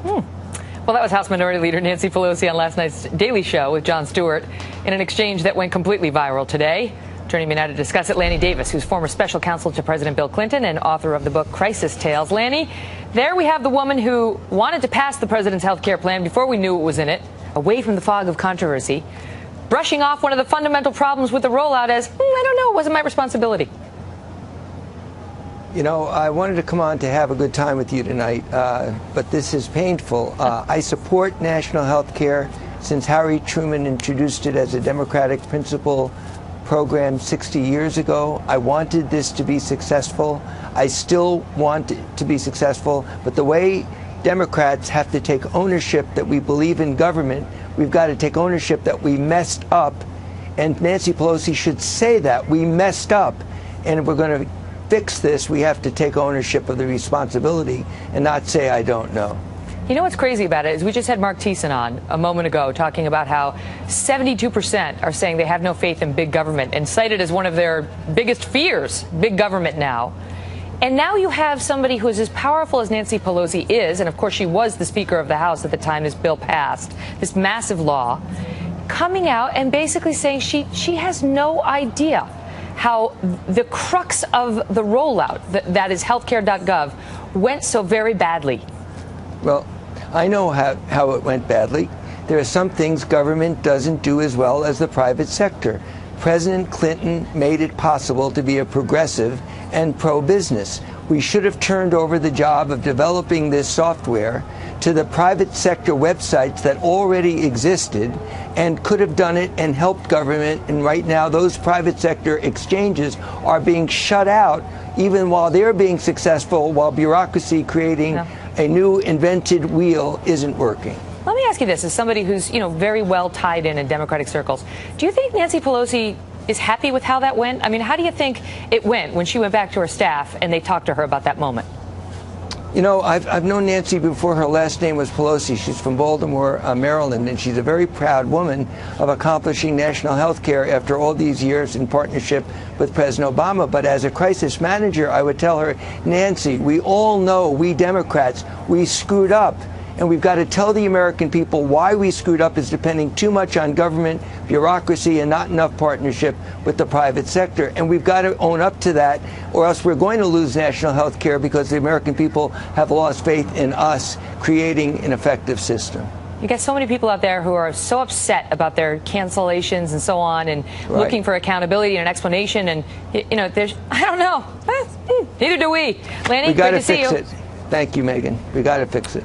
Well, that was House Minority Leader Nancy Pelosi on last night's Daily Show with Jon Stewart in an exchange that went completely viral today. Joining me now to discuss it, Lanny Davis, who's former special counsel to President Bill Clinton and author of the book Crisis Tales. Lanny, there we have the woman who wanted to pass the president's health care plan before we knew what was in it, away from the fog of controversy, brushing off one of the fundamental problems with the rollout as, I don't know, it wasn't my responsibility. You know, I wanted to come on to have a good time with you tonight, but this is painful. I support national health care since Harry Truman introduced it as a democratic principle program 60 years ago. I wanted this to be successful. I still want it to be successful, but the way Democrats have to take ownership that we believe in government, we've got to take ownership that we messed up, and Nancy Pelosi should say that we messed up, and if we're going to fix this, we have to take ownership of the responsibility and not say, I don't know. You know what's crazy about it is we just had Mark Thiessen on a moment ago talking about how 72% are saying they have no faith in big government and cited as one of their biggest fears, big government now. And now you have somebody who is as powerful as Nancy Pelosi is, and of course she was the Speaker of the House at the time this bill passed, this massive law, coming out and basically saying she has no idea how the crux of the rollout, that is healthcare.gov, went so very badly. Well, I know how it went badly. There are some things government doesn't do as well as the private sector. President Clinton made it possible to be a progressive and pro-business. We should have turned over the job of developing this software to the private sector websites that already existed and could have done it and helped government. And right now, those private sector exchanges are being shut out, even while they're being successful, while bureaucracy creating a new invented wheel isn't working. Let me ask you this, as somebody who's, very well tied in Democratic circles, do you think Nancy Pelosi is happy with how that went? I mean, how do you think it went when she went back to her staff and they talked to her about that moment? You know, I've known Nancy before her last name was Pelosi. She's from Baltimore, Maryland, and she's a very proud woman of accomplishing national health care after all these years in partnership with President Obama. But as a crisis manager, I would tell her, Nancy, we all know, we Democrats, we screwed up. And we've got to tell the American people why we screwed up is depending too much on government, bureaucracy, and not enough partnership with the private sector. And we've got to own up to that, or else we're going to lose national health care because the American people have lost faith in us creating an effective system. You got so many people out there who are so upset about their cancellations and so on, and looking for accountability and an explanation. And, there's, I don't know. Neither do we. Lanny, we got great to to see fix you. it. Thank you, Megan. We got to fix it.